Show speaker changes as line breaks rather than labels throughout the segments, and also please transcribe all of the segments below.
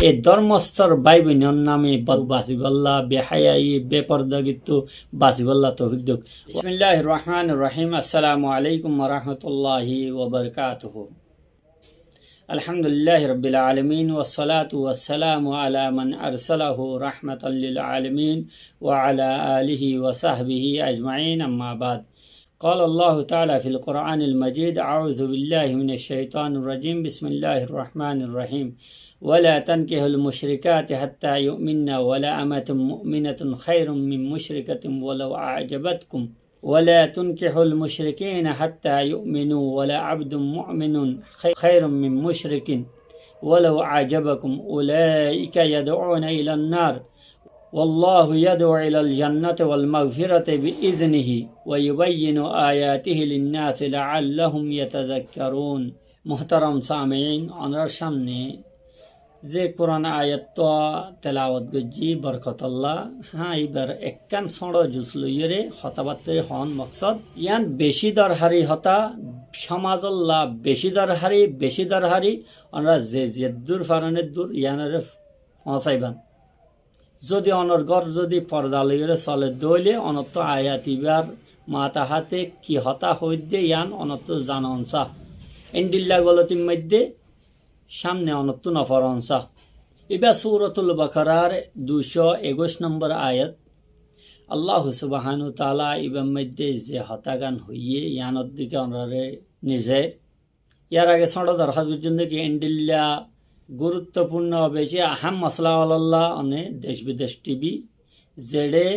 এই ধর্মস্থর ভাই বোনের নামে বাসিবাল্লাহ বেহায়াই বেপরদাগিত্ব বাসিবাল্লাহ তৌফিক দিক। বিসমিল্লাহির রহমানির রহিম। আসসালামু আলাইকুম ওয়া রাহমাতুল্লাহি ওয়া বারাকাতুহু। আলহামদুলিল্লাহি রাব্বিল আলামিন ওয়াসসালাতু ওয়াসসালামু আলা মান আরসালাহু রাহমাতাল লিল আলামিন ওয়া আলা আলিহি ওয়া সাহবিহি আজমাইন, আম্মা বাদ। قال الله تعالى في القرآن المجيد: أعوذ بالله من الشيطان الرجيم، بسم الله الرحمن الرحيم. ولا تنكحوا المشركات حتى يؤمنن ولا أمة مؤمنة خير من مشركة ولو أعجبتكم ولا تنكحوا المشركين حتى يؤمنوا ولا عبد مؤمن خير من مشرك ولو أعجبكم أولئك يدعون إلى النار والله يدعو إلى الجنة والمغفرة بإذنه ويبين آياته للناس لعلهم يتذكرون. محترم سامعين، অনর সামনে যে কোরআন আয়াত তেলাওয়াত গজি বরকতুল্লাহ। হ্যাঁ, এবার একখান সড় জুস লইরে হতাবাতে হন মকসদ ইয়ান বেশি দরহারি হতা সমাজল্লাহ বেশি দরহারি আমরা যে দূর ফারানের দূর ইয়ানের পৌঁছাইবান। যদি অনর্গর যদি পর্দা লইরে চলে দইলে অনত্য আয়াত ইবার মাতা হাতে কি হতা হইদে ইয়ান অনত্য জাননসা এন্ডিল্লা গলতির মধ্যে সামনে অনত্য নফরনসা। এবার সূরাতুল বাকারার 221 নম্বর আয়াত। আল্লাহ সুবহানাহু ওয়া তাআলা ইবার মধ্যে যে হতাগান হইয়ে ইয়ানোর দিকে অনরে নিজে ইয়ার আগে সড় দরখাস্ত জন্য কি এন্ডিল্লা গুরুত্বপূর্ণ বেশি আহাম মশলা আল্লাহ অনে দেশ বিদেশ টিভি যেড়ে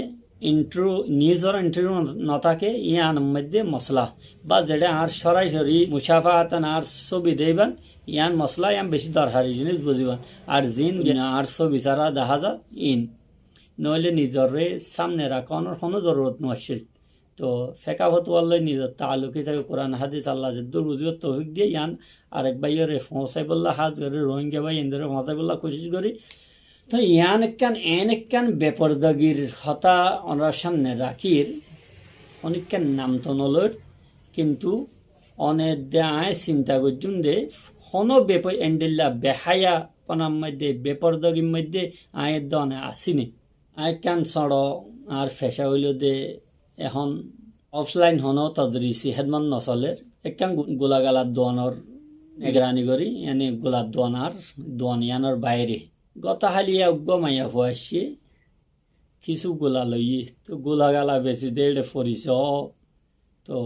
ইন্ট্রো নিজের ইন্টারভিউ নথাকে ইয়ান মধ্যে মশলা বা যেটা আর সরাসরি মুসাফাহাতান আর ছবি দেবেন ইয়ান মশলা ইয়ান বেশি দরকারি জিনিস বুঝিবেন। আর জিন আর ছবি ছাড়া দেখা যা ইন নইলে নিজরে সামনে রাখানোর কোনো জরুরত নছিল। তো ফেকা ফতুয়াল্লাই নিজের তালুক হিসাবে কোরআন হাদিস আল্লাহ যদ্দুর বুঝিব তৌফিক দিয়ে ইয়ান আরেক ভাইয়েরে ফসাই বললা হাজ করে রোহিঙ্গা ভাই এনদের ফসাই বললা কোশিশ করি। তো ইয়ান একখান বেপরদাগির হতা ওনার সামনে রাখির অনেকখান নাম তো নলর, কিন্তু অনেক দেয় চিন্তা করছুন দে হন এন্ডিল্লা বেহায়া পনার মধ্যে বেপরদাগির মধ্যে আয়ের দনে আসিনি আয়কান চড় আর ফেসা হইল দে এখন অফলাইন হন তদরিসি হেদমান নচলের একখান গোলাগালার দোয়ানোর নিগরানি করি এনে গোলার দোয়ান ইয়ানোর বাইরে গতাহালিয়া গমাইয়া ফুয়াসছে কিছু গোলা লই তো গোলা গালা বেশি দেড়ে ফরিস তো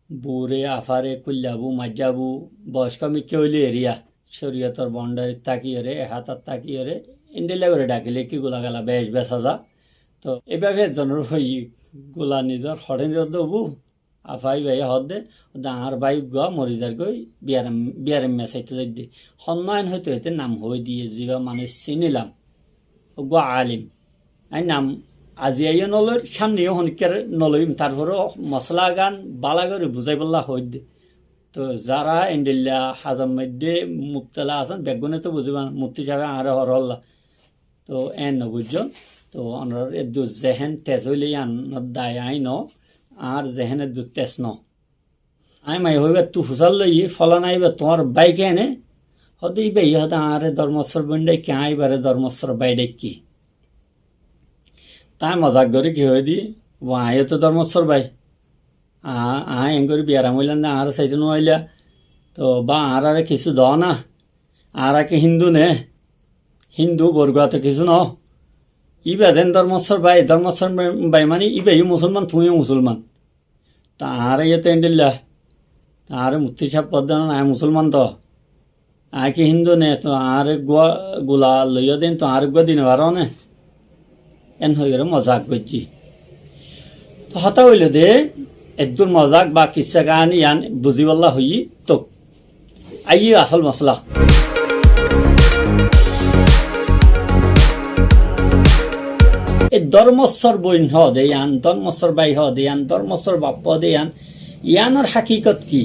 বুড়ে আফারে কুল্লাবু মাজাবু বয়স্ক মিকে হইলে এরিয়া শরীয়তর বন্ডারির তাকিয়ে হাতার তাকিয়ে ইন্ডিলা করে ডাকিলে কি গোলা গালা বেশ বেসা যা। তো এভাবে জনের হই গোলা নিজর হরে নিজর দেবু আফাই ভাই হদ দে আর ভাই গুয়া মরি যার গই বিয়ার মেসাইতে যাই দি সন্মান হইতে হইতে নাম হয়ে দিয়ে যা মানে চিনিলাম গুয়া আলিম আই নাম আজি আইও নলর সামনেও হনিকার নলইম তারপরেও মশলা গান বালা করে বুঝাই বললা হই দে। তো যারা এন্ডিল্লা হাজার মধ্যে মুক্তলা আছেন বেগুনে তো বুঝিবান মুক্তি জায়গা আর হরল্লা তো এন বুঝছেন। তো অনর দু জেহেন তেজ হইলে আন দায় আই ন আর জেহেনের দু তেজ ন আই মাই হইবে তু হুসাল লই ফলা নাইবে তোমার বাইকে এনে হতে ইবে হতে আরে ধর্মস্বর বন্ডাই কে আইবারে ধর্মস্বর বাইডে কি তাই মজাক করে কি হয়ে দি আয় তো ধর্মস্বর বাই আয় এং করে বিয়ারাম হইলেন না আর সাইতে নইলা তো বা আর আরে কিছু দ না আর আকে হিন্দু নে হিন্দু বরগুয়া তো কিছু ন ইবা যেন ধর্মস্বর বাই মানে ইবাই মুসলমান তুমিও মুসলমান তা আর ইয়েতে এন্ডিল্লা আর মুক্তি সাহেব পদ্মান আয় মুসলমান তো আয় কি হিন্দু নে তো আর গোলা লইয়া দিন তো আর গুয়া দিন পারো নে এন হয়ে গেলে মজাক করছি। তো হতা হইল দে একদম মজাক বা কিসা কাহানি ইয়ান বুঝিবল্লা হই তো আই আসল মশলা। এই ধর্মস্বর বইন হ দে ইয়ান ধর্মস্বর বাই হ দে ইয়ান ধর্মস্বর বাপ দে ইয়ানোর হাকিকত কি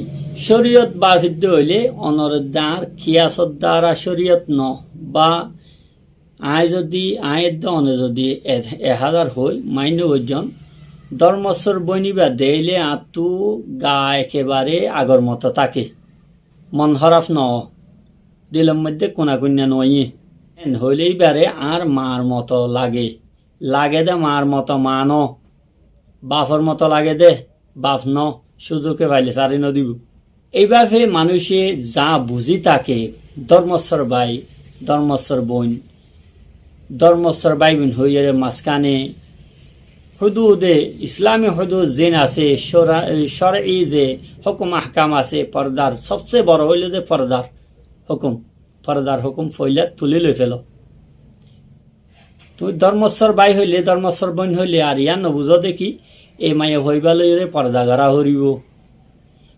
শরীয়ত বা ভিদ্য হইলে অনর দাঁড় খিয়াসত দ্বারা শরীয়ত ন বা আয় যদি আয়ের দনে যদি 1000 হই মাইন্য ওজন ধর্মস্বর বইনিবা দেইলে আতু গা একেবারে আগর মতো থাকে মন হরাফ ন দিলের মধ্যে কোনা কন্যা নয় হইলেই বারে আর মার মতো লাগে দে মার মতো মান বাফর মতো লাগে দে বাপ ন সুযোগে পাইলে সারি নদিব। এইভাবে মানুষে যা বুঝি তাকে ধর্মস্বর ভাই ধর্মস্বর বোন ধর্মস্বর ভাই বোন হইয়ে মাঝখানে হুদুদে ইসলামী হুদুদ যেন আছে শরঈ যে হুকুম আহকাম আছে পর্দার সবচেয়ে বড় হইল যে পর্দার হুকুম ফইলে তুলি লই ফেল। তুই ধর্মস্বর ভাই হইলে ধর্মস্বর বোন হইলে আর ইয়ান নবুঝ দেখি এই মাইয়া হইবা লইরে পর্দা করা হরিব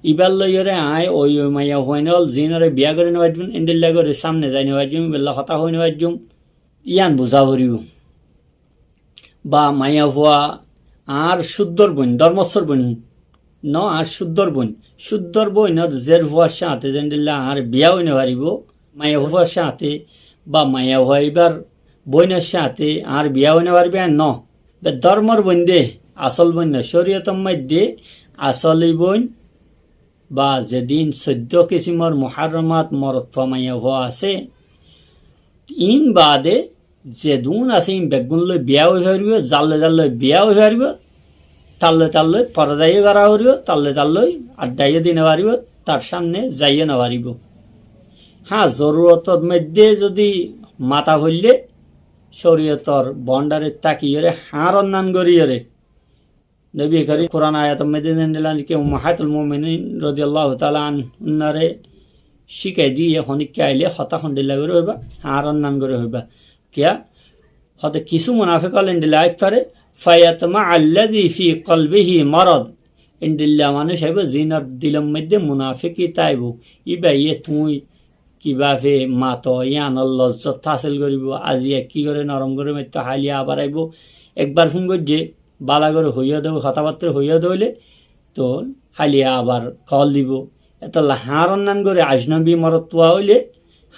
ইবার লইরে আয় ওই মাইয়া হইনল জিনরে বিয়া করে নেওয়াজুম ইন্ডিল্লা করে সামনে যাই নেওয়াজুম বেল্লা হতা হই নেওয়াজুম ইয়ান বুঝা হরিব। বা মাইয়া হওয়া আর শুদ্ধর বোন ধর্মস্বর বোন ন আর শুদ্ধর বোন জের হওয়ার সাথে জেন্ডিল্লা আর বিয়া হইনে পারিব মাইয়া হওয়ার সাথে বা মাইয়া হইবার বইনের সাথে আর বিয়া হইনে পারবে আর ন ধর্মর বোন দে আসল বোন না শরীয়তর মধ্যে আসলি বোন বা যেদিন 14 কিসিমর মুহাররমাত মরদ মাইয়া হওয়া আছে ইন বাদে যেদুন আছে ইন বেগুন লই বিয়া হয়ে পারিব জাল্লে বিয়া হয়ে পারিব তাল্লে পরদাইয়ে করা হরিব তাল্লে আড্ডাইয়ে দিনে পারিব তার সামনে যাইয়ে না পারিব। হ্যাঁ জরুরতর মধ্যে যদি মাথা হইলে শরীয়তর বন্ডারে তাকিয়ে হার অন্যান করিয়ে নবী করিম কোরআন আয়াত মধ্যে দিলেন কে উম্মাহাতুল মুমিনিন রাদিয়াল্লাহু তাআলা আনহারে শিখাই দিয়ে হনিকে আইলে হতা হন্ডিলা করে হইবা হার অন্যান করে হইবা কিয়া হতে কিছু মুনাফিক ইন্ডিল্লা আইত পারে ফায়াতমা আল্লাযী ফি কলবিহি মারাদ ইন্ডিল্লা মানুষ হইব জিনার দিলের মধ্যে মুনাফিকই তাইব ইবা ইয়ে তুই কিভাবে মাত ইয়ান লজ্জত হাসিল করিব আজি কি করে নরম করে মৃত্যু হালিয়া আবার আইব একবার ফোন করছে বালা করে হইয়া দেব কথাবার্তা হইয়া দইলে তো হালিয়া আবার কল দিব এত হার অন্যান করে আজনবী মরতুয়া হইলে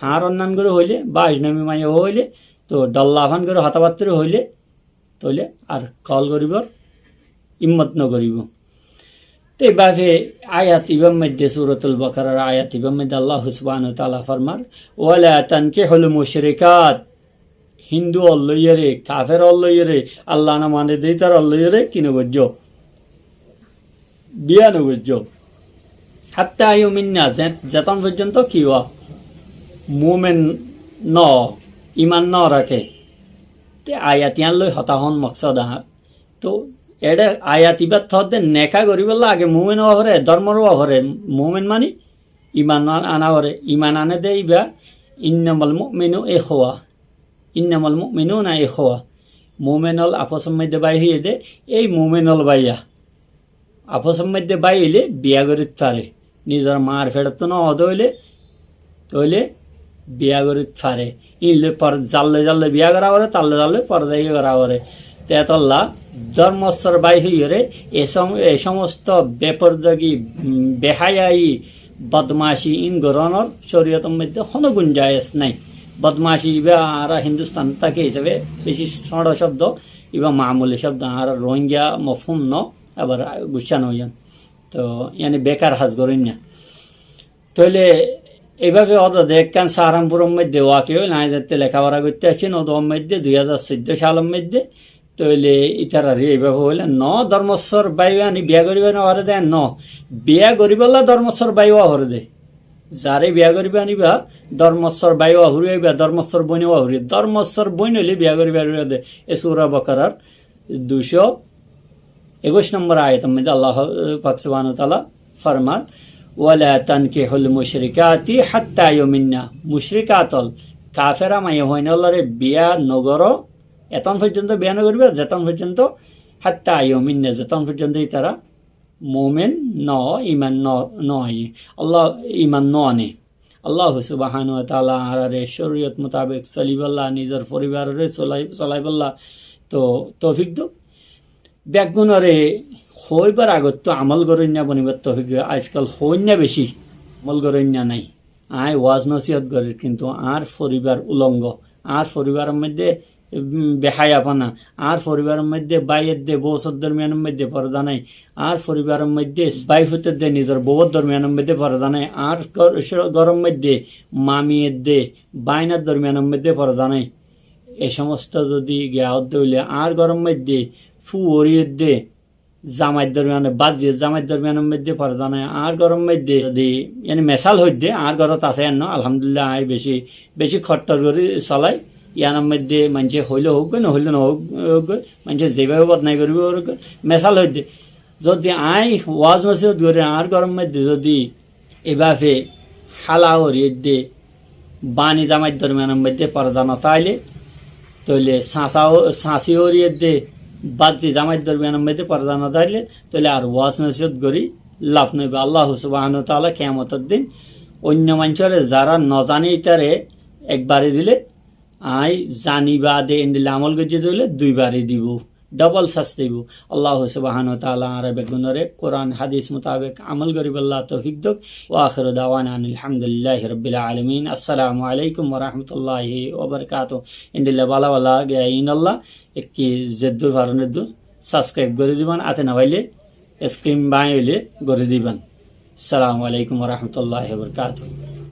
হার অন্যান করে হইলে বা আজনবী মাইয়া হইলে তো ডল্লাভান করে কথাবার্তা হইলে তইলে আর কল করিবর ইম্মত নকরিব। তো এইভাবে আয়াত ইবাম মধ্যে সূরাতুল বাকারার আয়াত ইবাম মধ্যে আল্লাহ সুবহানাহু ওয়া তাআলা ফরমার ওয়ালা তানকিহুল মুশরিকাত হিন্দু অল্লইরে কাফের অল্লইরে আল্লাহ না মানে দেই তার অল্লইরে কিনে গজ্জ বিয়ানো গজ্জ হাত্তা ইউমিন্না যেতন পর্যন্ত কি হওয়া মুমিন ন ইমান ন রাখে তে আয়াত ইয়ান লই হতাহন মকসদ আহার তো এটা আয়াত ইবাত থতে নেকা করিবলা আগে মুমিন হরে ধর্মর হরে মুমিন মানি ইমান আনা হরে ইমান আনে দে ইবা ইন্নামাল মুমিনুনা ইখওয়া মুমিনল আপসের মধ্যে বাই হইয়ে দে এই মুমিনল বাইয়া আপসের মধ্যে বাই হইলে বিয়া করিত পারে নিজের মার ফেরত ন হইলে তইলে বিয়া করিত পারে ইনলে পর জাল্লে বিয়া করা হরে তাল্লে পর্দাই করা হরে তেতল্লা ধর্মস্বর বাই হইরে এ সমস্ত বেপরদগি বেহায়াই বদমাশি ইন গরণর শরীয়তের মধ্যে কোনো গুঞ্জায়েশ নাই। বদমাশি ইবা আর হিন্দুস্তান তাকে হিসেবে বেশি সড় শব্দ ইবা মামুলি শব্দ আর রোহিঙ্গা মফহুম ন আবার গুছানো হইয়ান তো ইয়ানি বেকার হাজ করেন না তইলে এইভাবে অত দেখকান সাহারামপুরের মধ্যে ওয়াকে নাই যাতে লেখাপড়া করতে আসছেন ওদের মধ্যে 2014 সালের মধ্যে তইলে ইতারা এইভাবে হইলে ন ধর্মস্বর বায়ু আনি বিয়া করিবে না হরে দেয় ন বিয়া করিবলা ধর্মস্বর বায়ু হরে দে যারে বিয়া করিবে আনিবা ধর্মস্বর বায়ু আহুরি হইবা ধর্মস্বর বইন আহুরি ধর্মস্বর বইন হইলে বিয়া করিবে দে এ সূরা বাকারার 221 নম্বর আয়াতের মধ্যে আল্লাহ পাক সুবহানাহু ওয়া তাআলা ফরমান ওয়ালা তানকিহুল মুশরিকাতি হাত্তা ইউমিন্না মুশরিকাতল কাফেরা মাইয়া হইনলরে বিয়া নগর এতন পর্যন্ত বিয়া নগরিবে যেতন পর্যন্ত হাত্তা ইউমিন্না যেতন পর্যন্ত তারা মুমিন ন ইমান নয় আল্লাহ ইমান নয় আল্লাহ সুবহানাহু ওয়া তাআলা আরে শরীয়ত মোতাবেক চলিবল্লা নিজের পরিবারের চলাইবল্লা তো তৌফিক দো ব্যাগুণরে হইবার আগত তো আমল গরণ্যা বনিবার তৌফিক আজকাল হইন্যা বেশি আমল গরণ্যা নাই আয় ওয়াজ নসিহত করে কিন্তু আর পরিবার উলঙ্গ আর পরিবারের মধ্যে বেহায়াপনা, আর পরিবারের মধ্যে বাইয়ের দে বৌসর দরমিয়ানের মধ্যে পর্দা নাই, আর পরিবারের মধ্যে বাইফুতের দে নিজের বউর দরমিয়ানের মধ্যে পর্দা নাই, আর গরম মধ্যে মামিয়ের দে বাইনার দরমিয়ানের মধ্যে পর্দা নাই। এ সমস্ত যদি গেয়াত হইলে আর গরম মধ্যে ফুয়রিয়ের দে জামাইয়ের দরমিয়ানে বাজিয়ে জামাইয়ের দরমিয়ানের মধ্যে পর্দা নাই, আর গরম মধ্যে যদি মেশাল হইতে আর ঘরত আছে এন আলহামদুলিল্লাহ আই বেশি বেশি খট্টর করে চলাই। ইয়ানোর মধ্যে মানুষে হইলে হোক নহইলে নহোক, মানুষে যেভাবে বদনাই করবে ওরক মেশাল হইতে যদি আই ওয়াজ নসিহত করে আর গরম মধ্যে যদি এভাবে হালা হরিয়ে দে বাণী জামাইয়ের দরমিয়ানের মধ্যে পর্দা নতাইলে তাহলে শাঁসি হরিয়ে দে বাজি জামাইয়ের দরমিয়ানের মধ্যে পর্দা নতাইলে তাহলে আর ওয়াজ নসিহত করি লাভ নইবে। আল্লাহ সুবহানাহু ওয়া তাআলা কিয়ামতের দিন অন্য মানুষের যারা নজানি তারে একবারে দিলে আই জানিবা দে এন্ডিলে আমল গজি দিলে দুইবারে দিব, ডবল শাস্তি দিব। আল্লাহ সুবহানাহু ওয়া তাআলা আর বেগুনরে কোরআন হাদিস মোতাবেক আমল করিব আল্লাহ তৌফিক দেক। ওয়া আখিরু দাওয়ানা আলহামদুলিল্লাহি রাব্বিল আলামিন। আসসালামু আলাইকুম ওয়া রাহমাতুল্লাহি ওয়া বারাকাতুহু। এন্ডিলে বালা বালা গাইন আল্লাহ একটি জেদ্দুর ফারনের দূর সাবস্ক্রাইব করে দিবেন, আতে না হইলে স্ক্রিন বাই হইলে করে দিবেন। আসসালামু আলাইকুম ওয়া রাহমাতুল্লাহি ওয়া বারাকাতুহু।